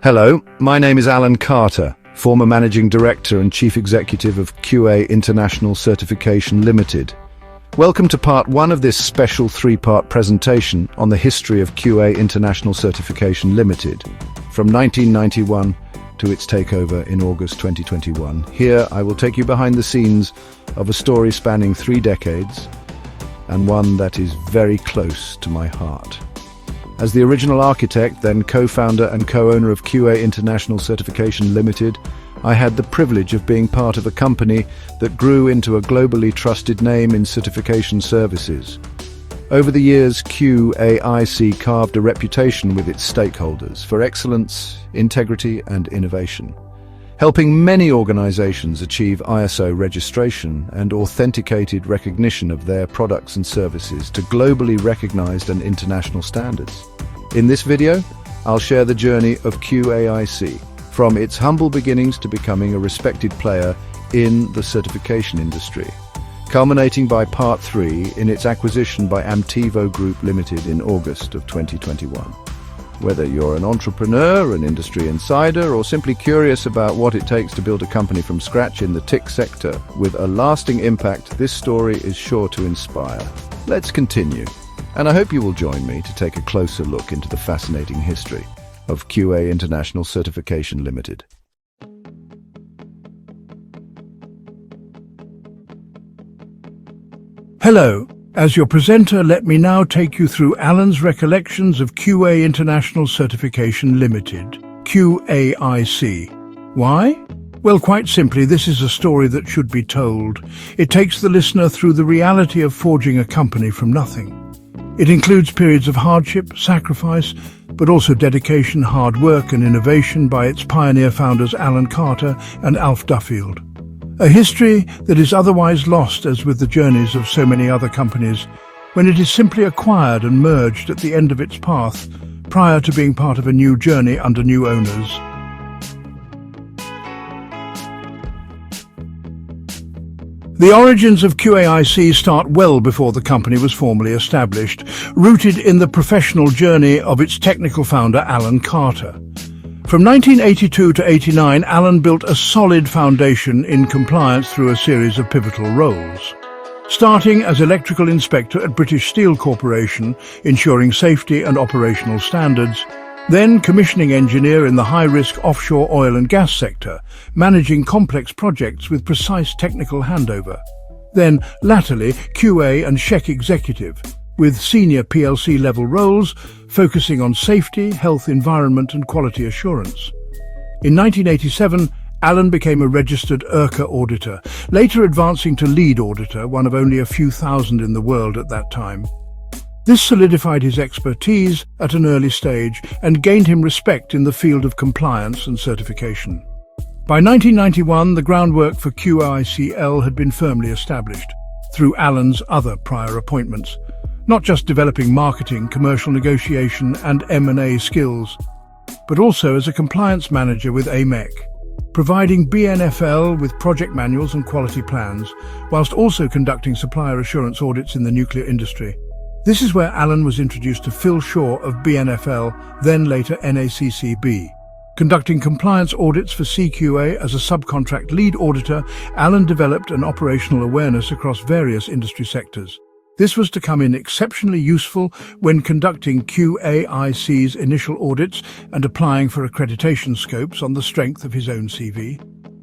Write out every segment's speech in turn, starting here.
Hello, my name is Alan Carter, former Managing Director and Chief Executive of QA International Certification Limited. Welcome to part one of this special three-part presentation on the history of QA International Certification Limited, from 1991 to its takeover in August 2021. Here, I will take you behind the scenes of a story spanning 3 decades, and one that is very close to my heart. As the original architect, then co-founder and co-owner of QA International Certification Limited, I had the privilege of being part of a company that grew into a globally trusted name in certification services. Over the years, QAIC carved a reputation with its stakeholders for excellence, integrity, and innovation, helping many organizations achieve ISO registration and authenticated recognition of their products and services to globally recognized and international standards. In this video, I'll share the journey of QAIC, from its humble beginnings to becoming a respected player in the certification industry, culminating by Part 3 in its acquisition by Amtivo Group Limited in August of 2021. Whether you're an entrepreneur, an industry insider, or simply curious about what it takes to build a company from scratch in the TIC sector with a lasting impact, this story is sure to inspire. Let's continue, and I hope you will join me to take a closer look into the fascinating history of QA International Certification Limited. Hello. As your presenter, let me now take you through Alan's recollections of QA International Certification Limited, QAIC. Why? Well, quite simply, this is a story that should be told. It takes the listener through the reality of forging a company from nothing. It includes periods of hardship, sacrifice, but also dedication, hard work and innovation by its pioneer founders Alan Carter and Alf Duffield. A history that is otherwise lost, as with the journeys of so many other companies, when it is simply acquired and merged at the end of its path, prior to being part of a new journey under new owners. The origins of QAIC start well before the company was formally established, rooted in the professional journey of its technical founder Alan Carter. From 1982 to 89, Alan built a solid foundation in compliance through a series of pivotal roles. Starting as electrical inspector at British Steel Corporation, ensuring safety and operational standards, then commissioning engineer in the high-risk offshore oil and gas sector, managing complex projects with precise technical handover. Then, latterly, QA and SHEC executive, with senior PLC-level roles focusing on safety, health, environment and quality assurance. In 1987, Alan became a registered IRCA auditor, later advancing to lead auditor, one of only a few thousand in the world at that time. This solidified his expertise at an early stage and gained him respect in the field of compliance and certification. By 1991, the groundwork for QAICL had been firmly established through Alan's other prior appointments, not just developing marketing, commercial negotiation and M&A skills, but also as a compliance manager with AMEC, providing BNFL with project manuals and quality plans, whilst also conducting supplier assurance audits in the nuclear industry. This is where Alan was introduced to Phil Shaw of BNFL, then later NACCB. Conducting compliance audits for CQA as a subcontract lead auditor, Alan developed an operational awareness across various industry sectors. This was to come in exceptionally useful when conducting QAIC's initial audits and applying for accreditation scopes on the strength of his own CV.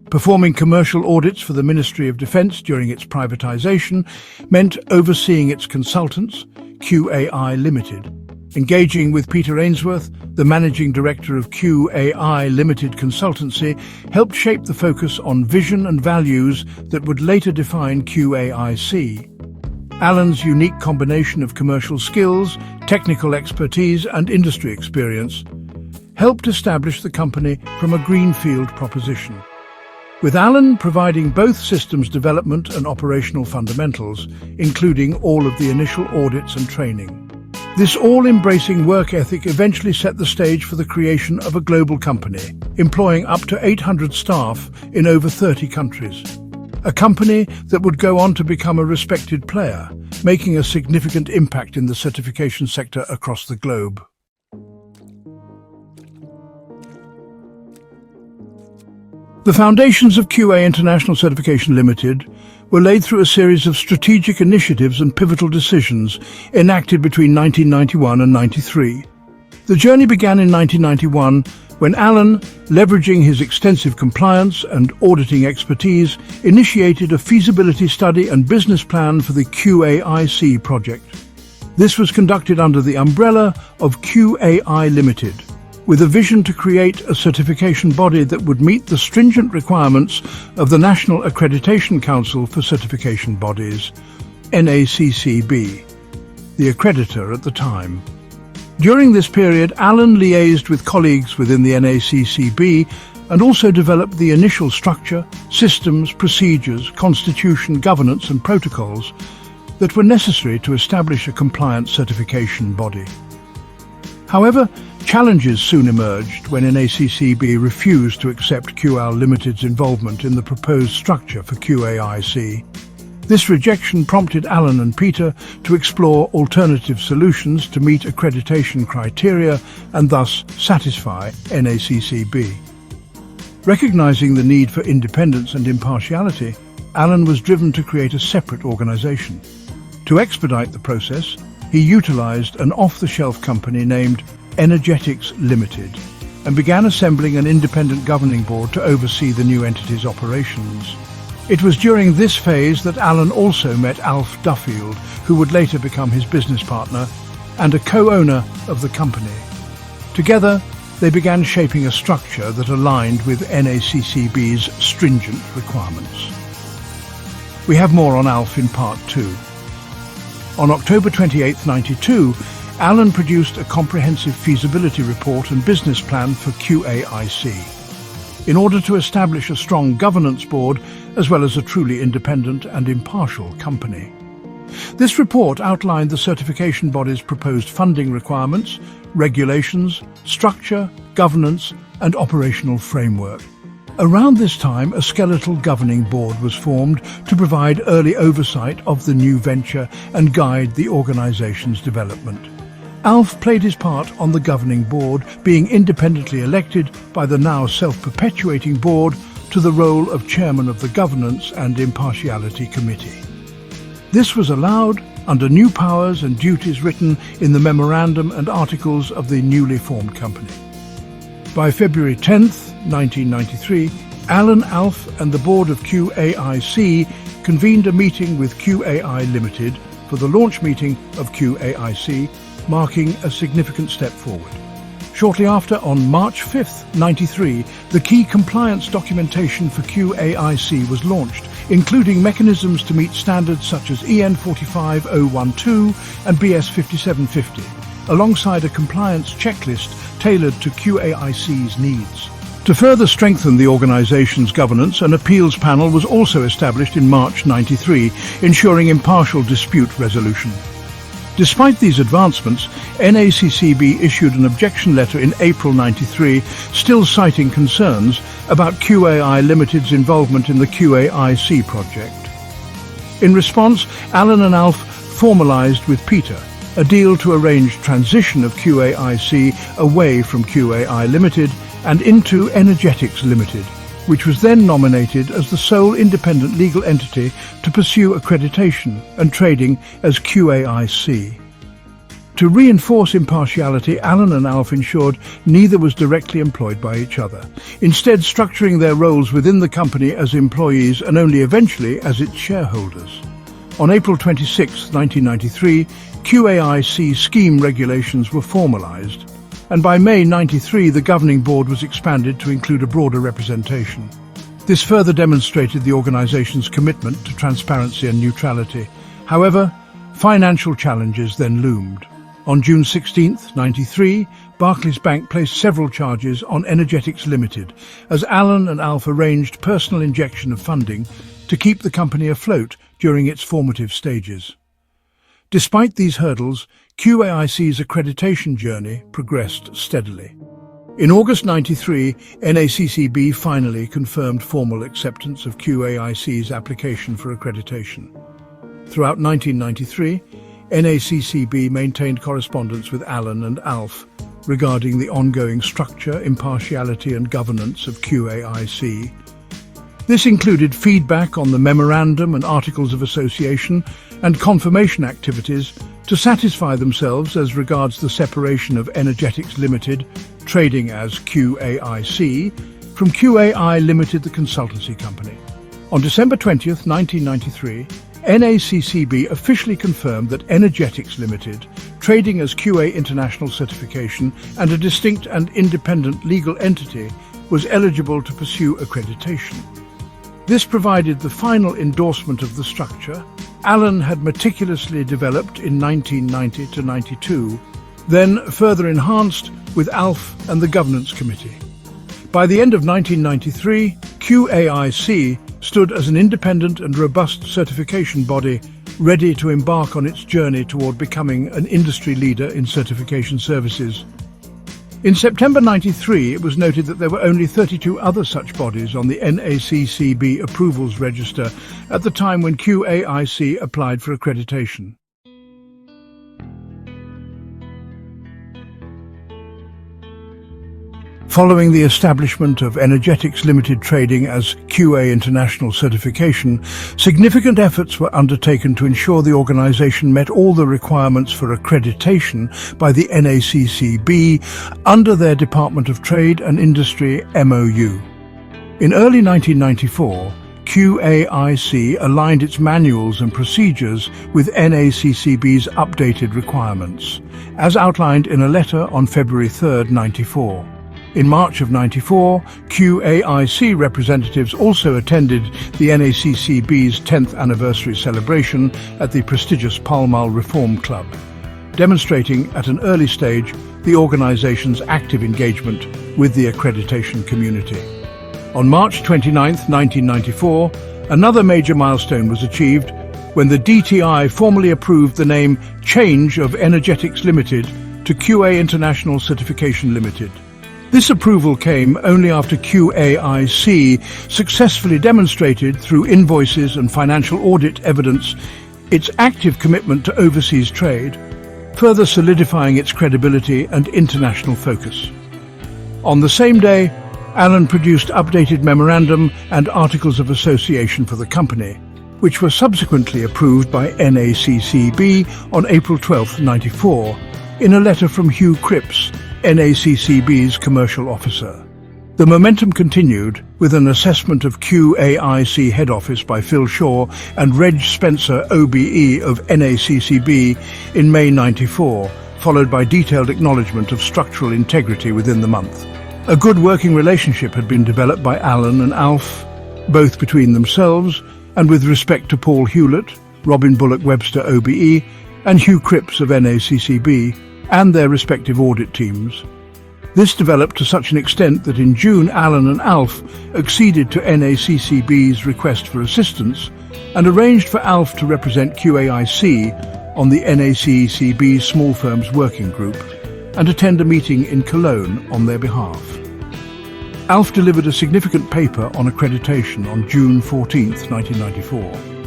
Performing commercial audits for the Ministry of Defence during its privatisation meant overseeing its consultants, QAI Limited. Engaging with Peter Ainsworth, the Managing Director of QAI Limited Consultancy, helped shape the focus on vision and values that would later define QAIC. Alan's unique combination of commercial skills, technical expertise and industry experience helped establish the company from a greenfield proposition, with Alan providing both systems development and operational fundamentals, including all of the initial audits and training. This all-embracing work ethic eventually set the stage for the creation of a global company, employing up to 800 staff in over 30 countries. A company that would go on to become a respected player, making a significant impact in the certification sector across the globe. The foundations of QA International Certification Limited were laid through a series of strategic initiatives and pivotal decisions enacted between 1991 and 93. The journey began in 1991 when Alan, leveraging his extensive compliance and auditing expertise, initiated a feasibility study and business plan for the QAIC project. This was conducted under the umbrella of QAI Limited, with a vision to create a certification body that would meet the stringent requirements of the National Accreditation Council for Certification Bodies, NACCB, the accreditor at the time. During this period, Alan liaised with colleagues within the NACCB and also developed the initial structure, systems, procedures, constitution, governance and protocols that were necessary to establish a compliant certification body. However, challenges soon emerged when NACCB refused to accept QAIC Limited's involvement in the proposed structure for QAIC. This rejection prompted Alan and Peter to explore alternative solutions to meet accreditation criteria and thus satisfy NACCB. Recognizing the need for independence and impartiality, Alan was driven to create a separate organization. To expedite the process, he utilized an off-the-shelf company named Energetics Limited and began assembling an independent governing board to oversee the new entity's operations. It was during this phase that Alan also met Alf Duffield, who would later become his business partner and a co-owner of the company. Together, they began shaping a structure that aligned with NACCB's stringent requirements. We have more on Alf in Part 2. On October 28, 1992, Alan produced a comprehensive feasibility report and business plan for QAIC, in order to establish a strong governance board as well as a truly independent and impartial company. This report outlined the certification body's proposed funding requirements, regulations, structure, governance and operational framework. Around this time, a skeletal governing board was formed to provide early oversight of the new venture and guide the organization's development. Alf played his part on the governing board, being independently elected by the now self-perpetuating board to the role of chairman of the Governance and Impartiality Committee. This was allowed under new powers and duties written in the memorandum and articles of the newly formed company. By February 10, 1993, Alan, Alf and the board of QAIC convened a meeting with QAI Limited for the launch meeting of QAIC, marking a significant step forward. Shortly after, on March 5, 1993, the key compliance documentation for QAIC was launched, including mechanisms to meet standards such as EN 45012 and BS 5750, alongside a compliance checklist tailored to QAIC's needs. To further strengthen the organization's governance, an appeals panel was also established in March 1993, ensuring impartial dispute resolution. Despite these advancements, NACCB issued an objection letter in April 1993, still citing concerns about QAI Limited's involvement in the QAIC project. In response, Alan and Alf formalized with Peter a deal to arrange transition of QAIC away from QAI Limited and into Energetics Limited, which was then nominated as the sole independent legal entity to pursue accreditation and trading as QAIC. To reinforce impartiality, Alan and Alf ensured neither was directly employed by each other, instead structuring their roles within the company as employees and only eventually as its shareholders. On April 26, 1993, QAIC scheme regulations were formalized, and by May 1993 the governing board was expanded to include a broader representation. This further demonstrated the organization's commitment to transparency and neutrality. However, financial challenges then loomed. On June 16, 1993, Barclays Bank placed several charges on Energetics Limited as Alan and Alf arranged personal injection of funding to keep the company afloat during its formative stages. Despite these hurdles, QAIC's accreditation journey progressed steadily. In August 1993, NACCB finally confirmed formal acceptance of QAIC's application for accreditation. Throughout 1993, NACCB maintained correspondence with Alan and Alf regarding the ongoing structure, impartiality and governance of QAIC, This included feedback on the memorandum and articles of association and confirmation activities to satisfy themselves as regards the separation of Energetics Limited, trading as QAIC, from QAI Limited, the consultancy company. On December 20th, 1993, NACCB officially confirmed that Energetics Limited, trading as QA International Certification and a distinct and independent legal entity, was eligible to pursue accreditation. This provided the final endorsement of the structure Alan had meticulously developed in 1990 to 92, then further enhanced with ALF and the Governance Committee. By the end of 1993, QAIC stood as an independent and robust certification body ready to embark on its journey toward becoming an industry leader in certification services. In September 93, it was noted that there were only 32 other such bodies on the NACCB approvals register at the time when QAIC applied for accreditation. Following the establishment of Energetics Limited trading as QA International Certification, significant efforts were undertaken to ensure the organisation met all the requirements for accreditation by the NACCB under their Department of Trade and Industry MOU. In early 1994, QAIC aligned its manuals and procedures with NACCB's updated requirements, as outlined in a letter on February 3, 94. In March of 94, QAIC representatives also attended the NACCB's 10th anniversary celebration at the prestigious Pall Mall Reform Club, demonstrating at an early stage the organisation's active engagement with the accreditation community. On March 29, 1994, another major milestone was achieved when the DTI formally approved the name change of Energetics Limited to QA International Certification Limited. This approval came only after QAIC successfully demonstrated through invoices and financial audit evidence its active commitment to overseas trade, further solidifying its credibility and international focus. On the same day, Alan produced updated memorandum and articles of association for the company, which were subsequently approved by NACCB on April 12, 94, in a letter from Hugh Cripps, NACCB's commercial officer. The momentum continued with an assessment of QAIC head office by Phil Shaw and Reg Spencer OBE of NACCB in May 94, followed by detailed acknowledgement of structural integrity within the month. A good working relationship had been developed by Alan and Alf, both between themselves and with respect to Paul Hewlett, Robin Bullock-Webster OBE, and Hugh Cripps of NACCB, and their respective audit teams. This developed to such an extent that in June, Alan and Alf acceded to NACCB's request for assistance and arranged for Alf to represent QAIC on the NACCB Small Firms Working Group and attend a meeting in Cologne on their behalf. Alf delivered a significant paper on accreditation on June 14, 1994.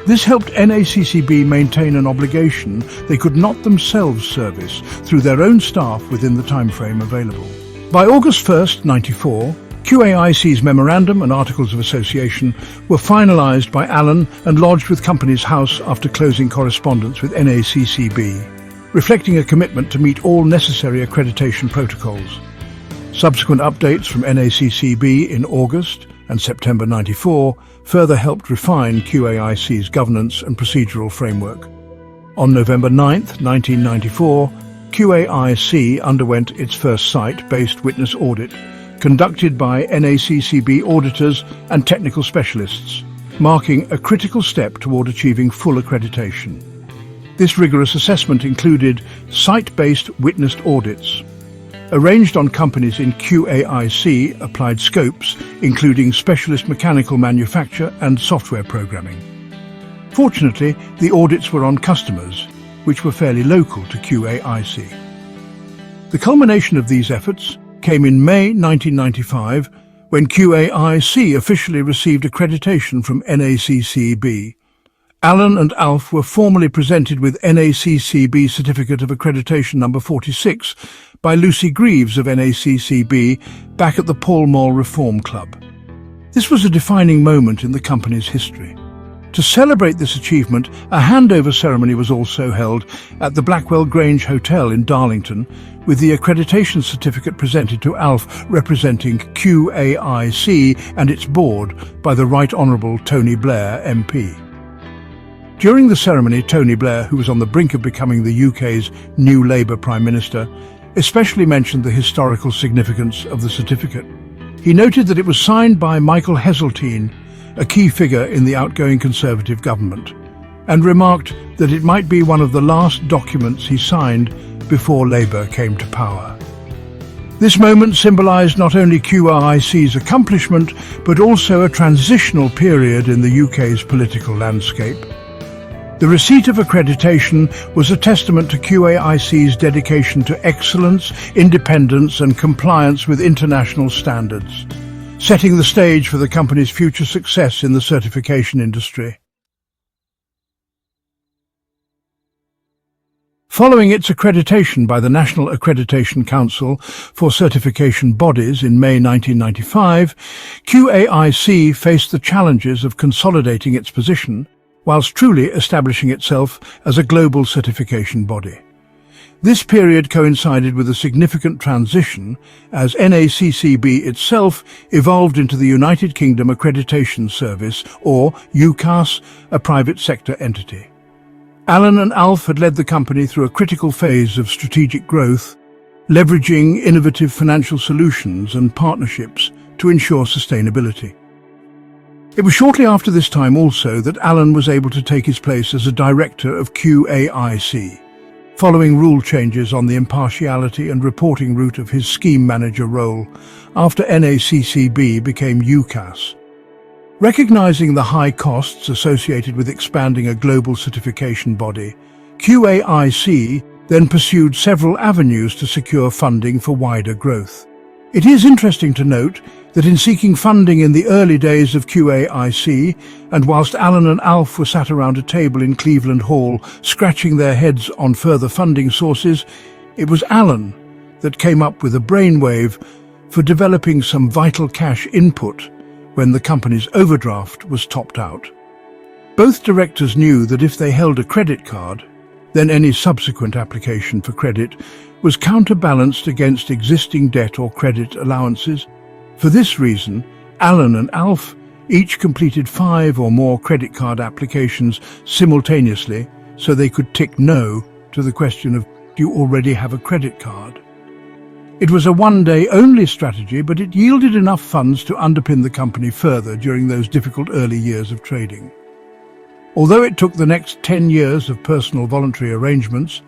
This helped NACCB maintain an obligation they could not themselves service through their own staff within the timeframe available. By August 1, 94, QAIC's memorandum and articles of association were finalised by Alan and lodged with Companies House after closing correspondence with NACCB, reflecting a commitment to meet all necessary accreditation protocols. Subsequent updates from NACCB in August and September 94 further helped refine QAIC's governance and procedural framework. On November 9, 1994, QAIC underwent its first site-based witness audit, conducted by NACCB auditors and technical specialists, marking a critical step toward achieving full accreditation. This rigorous assessment included site-based witnessed audits, arranged on companies in QAIC applied scopes, including specialist mechanical manufacture and software programming. Fortunately, the audits were on customers, which were fairly local to QAIC. The culmination of these efforts came in May 1995, when QAIC officially received accreditation from NACCB. Alan and Alf were formally presented with NACCB Certificate of Accreditation number 46 by Lucy Greaves of NACCB back at the Pall Mall Reform Club. This was a defining moment in the company's history. To celebrate this achievement, a handover ceremony was also held at the Blackwell Grange Hotel in Darlington, with the accreditation certificate presented to ALF representing QAIC and its board by the Right Honourable Tony Blair MP. During the ceremony, Tony Blair, who was on the brink of becoming the UK's new Labour Prime Minister, especially mentioned the historical significance of the certificate. He noted that it was signed by Michael Heseltine, a key figure in the outgoing Conservative government, and remarked that it might be one of the last documents he signed before Labour came to power. This moment symbolised not only QAIC's accomplishment, but also a transitional period in the UK's political landscape. The receipt of accreditation was a testament to QAIC's dedication to excellence, independence and compliance with international standards, setting the stage for the company's future success in the certification industry. Following its accreditation by the National Accreditation Council for certification bodies in May 1995, QAIC faced the challenges of consolidating its position whilst truly establishing itself as a global certification body. This period coincided with a significant transition as NACCB itself evolved into the United Kingdom Accreditation Service, or UCAS, a private sector entity. Alan and Alf had led the company through a critical phase of strategic growth, leveraging innovative financial solutions and partnerships to ensure sustainability. It was shortly after this time also that Alan was able to take his place as a director of QAIC, following rule changes on the impartiality and reporting route of his scheme manager role after NACCB became UCAS. Recognizing the high costs associated with expanding a global certification body, QAIC then pursued several avenues to secure funding for wider growth. It is interesting to note that in seeking funding in the early days of QAIC, and whilst Alan and Alf were sat around a table in Cleveland Hall scratching their heads on further funding sources, it was Alan that came up with a brainwave for developing some vital cash input when the company's overdraft was topped out. Both directors knew that if they held a credit card, then any subsequent application for credit was counterbalanced against existing debt or credit allowances. For this reason, Alan and Alf each completed 5 or more credit card applications simultaneously so they could tick no to the question of, do you already have a credit card? It was a one-day-only strategy, but it yielded enough funds to underpin the company further during those difficult early years of trading. Although it took the next 10 years of personal voluntary arrangements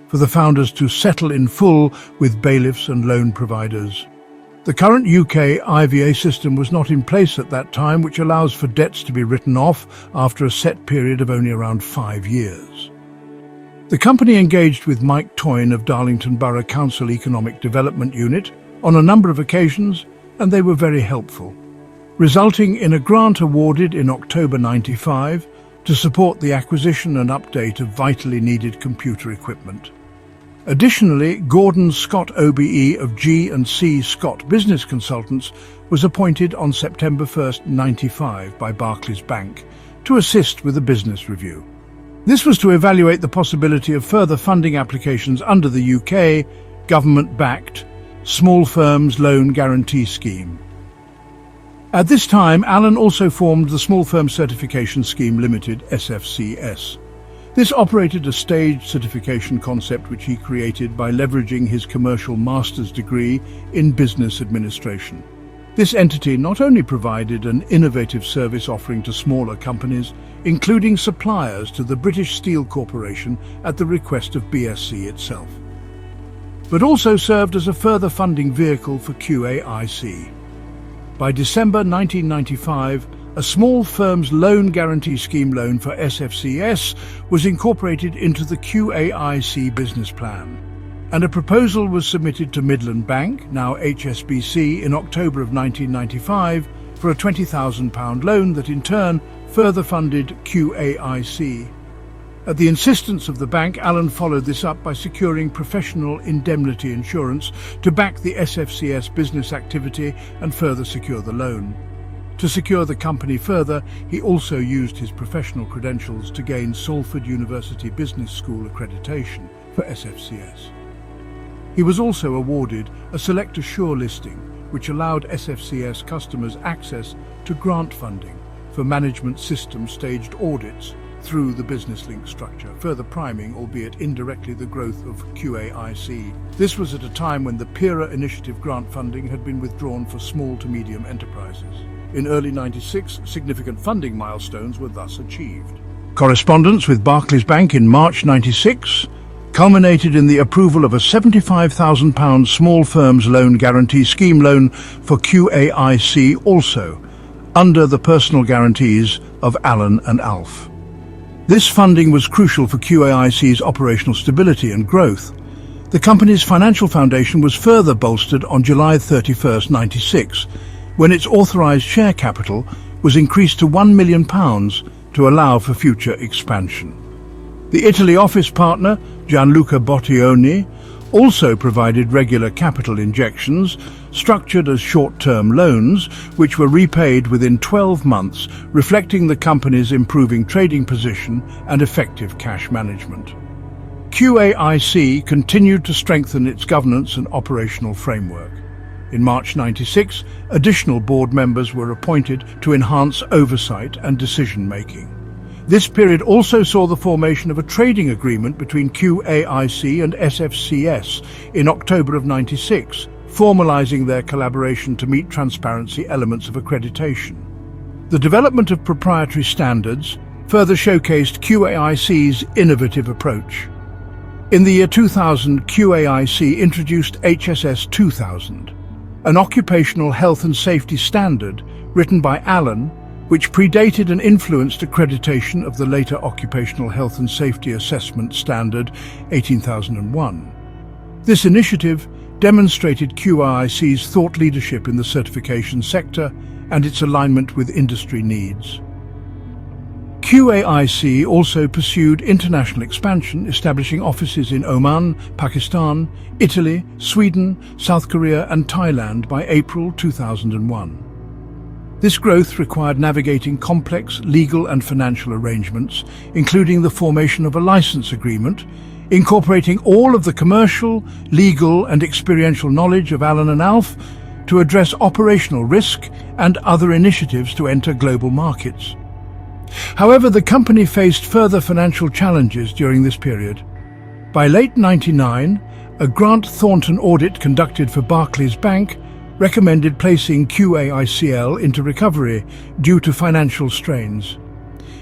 for the founders to settle in full with bailiffs and loan providers, the current UK IVA system was not in place at that time, which allows for debts to be written off after a set period of only around 5 years. The company engaged with Mike Toyne of Darlington Borough Council Economic Development Unit on a number of occasions, and they were very helpful, resulting in a grant awarded in October '95 to support the acquisition and update of vitally needed computer equipment. Additionally, Gordon Scott OBE of G&C Scott Business Consultants was appointed on September 1st, '95 by Barclays Bank to assist with a business review. This was to evaluate the possibility of further funding applications under the UK government-backed Small Firms Loan Guarantee Scheme. At this time, Alan also formed the Small Firm Certification Scheme Limited, SFCS. This operated a staged certification concept which he created by leveraging his commercial master's degree in business administration. This entity not only provided an innovative service offering to smaller companies, including suppliers to the British Steel Corporation at the request of BSC itself, but also served as a further funding vehicle for QAIC. By December 1995, a Small Firms Loan Guarantee Scheme loan for SFCS was incorporated into the QAIC business plan, and a proposal was submitted to Midland Bank, now HSBC, in October of 1995 for a £20,000 loan that in turn further funded QAIC. At the insistence of the bank, Alan followed this up by securing professional indemnity insurance to back the SFCS business activity and further secure the loan. To secure the company further, he also used his professional credentials to gain Salford University Business School accreditation for SFCS. He was also awarded a Select Assure listing, which allowed SFCS customers access to grant funding for management system staged audits through the business link structure, further priming, albeit indirectly, the growth of QAIC. This was at a time when the PIRA initiative grant funding had been withdrawn for small to medium enterprises. In early '96, significant funding milestones were thus achieved. Correspondence with Barclays Bank in March '96 culminated in the approval of a £75,000 small firms loan guarantee scheme loan for QAIC, also under the personal guarantees of Alan and Alf. This funding was crucial for QAIC's operational stability and growth. The company's financial foundation was further bolstered on July 31, '96, when its authorised share capital was increased to £1 million to allow for future expansion. The Italy office partner, Gianluca Bottioni, also provided regular capital injections, structured as short-term loans, which were repaid within 12 months, reflecting the company's improving trading position and effective cash management. QAIC continued to strengthen its governance and operational framework. In March '96, additional board members were appointed to enhance oversight and decision-making. This period also saw the formation of a trading agreement between QAIC and SFCS in October of '96, formalizing their collaboration to meet transparency elements of accreditation. The development of proprietary standards further showcased QAIC's innovative approach. In the year 2000, QAIC introduced HSS 2000, an occupational health and safety standard written by Alan, which predated and influenced accreditation of the later Occupational Health and Safety Assessment Standard 18001. This initiative demonstrated QAIC's thought leadership in the certification sector and its alignment with industry needs. QAIC also pursued international expansion, establishing offices in Oman, Pakistan, Italy, Sweden, South Korea and Thailand by April 2001. This growth required navigating complex legal and financial arrangements, including the formation of a license agreement, incorporating all of the commercial, legal and experiential knowledge of Alan and Alf to address operational risk and other initiatives to enter global markets. However, the company faced further financial challenges during this period. By late '99, a Grant Thornton audit conducted for Barclays Bank recommended placing QAICL into recovery due to financial strains.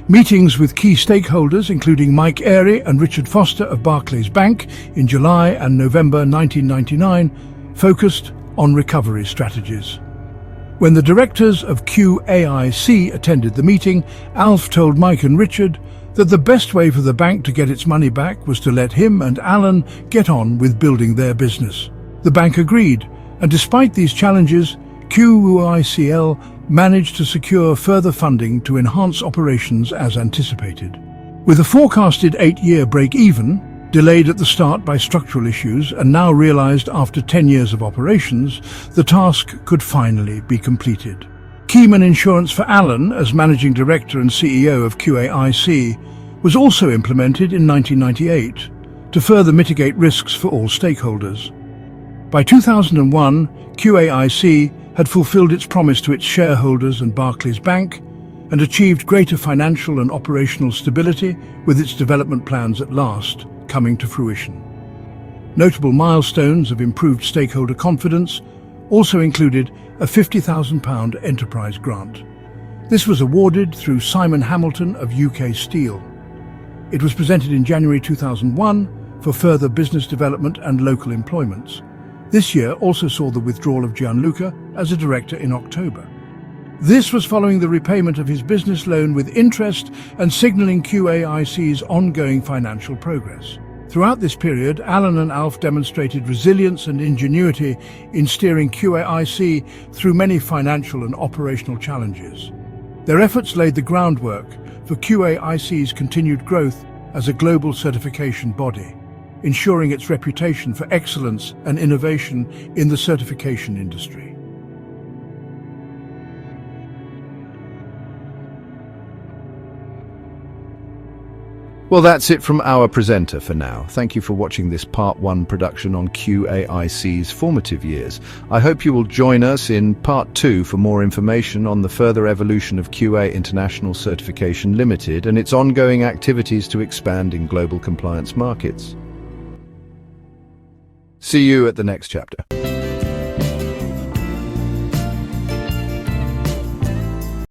Meetings with key stakeholders, including Mike Airy and Richard Foster of Barclays Bank in July and November 1999, focused on recovery strategies. When the directors of QAIC attended the meeting, Alf told Mike and Richard that the best way for the bank to get its money back was to let him and Alan get on with building their business. The bank agreed, and despite these challenges, QAICL managed to secure further funding to enhance operations as anticipated. With a forecasted 8-year break-even, delayed at the start by structural issues and now realized after 10 years of operations, the task could finally be completed. Keyman Insurance for Alan, as Managing Director and CEO of QAIC, was also implemented in 1998 to further mitigate risks for all stakeholders. By 2001, QAIC had fulfilled its promise to its shareholders and Barclays Bank and achieved greater financial and operational stability, with its development plans at last coming to fruition. Notable milestones of improved stakeholder confidence also included a £50,000 enterprise grant. This was awarded through Simon Hamilton of UK Steel. It was presented in January 2001 for further business development and local employments. This year also saw the withdrawal of Gianluca as a director in October. This was following the repayment of his business loan with interest and signalling QAIC's ongoing financial progress. Throughout this period, Alan and Alf demonstrated resilience and ingenuity in steering QAIC through many financial and operational challenges. Their efforts laid the groundwork for QAIC's continued growth as a global certification body, ensuring its reputation for excellence and innovation in the certification industry. Well, that's it from our presenter for now. Thank you for watching this Part 1 production on QAIC's formative years. I hope you will join us in Part 2 for more information on the further evolution of QA International Certification Limited and its ongoing activities to expand in global compliance markets. See you at the next chapter.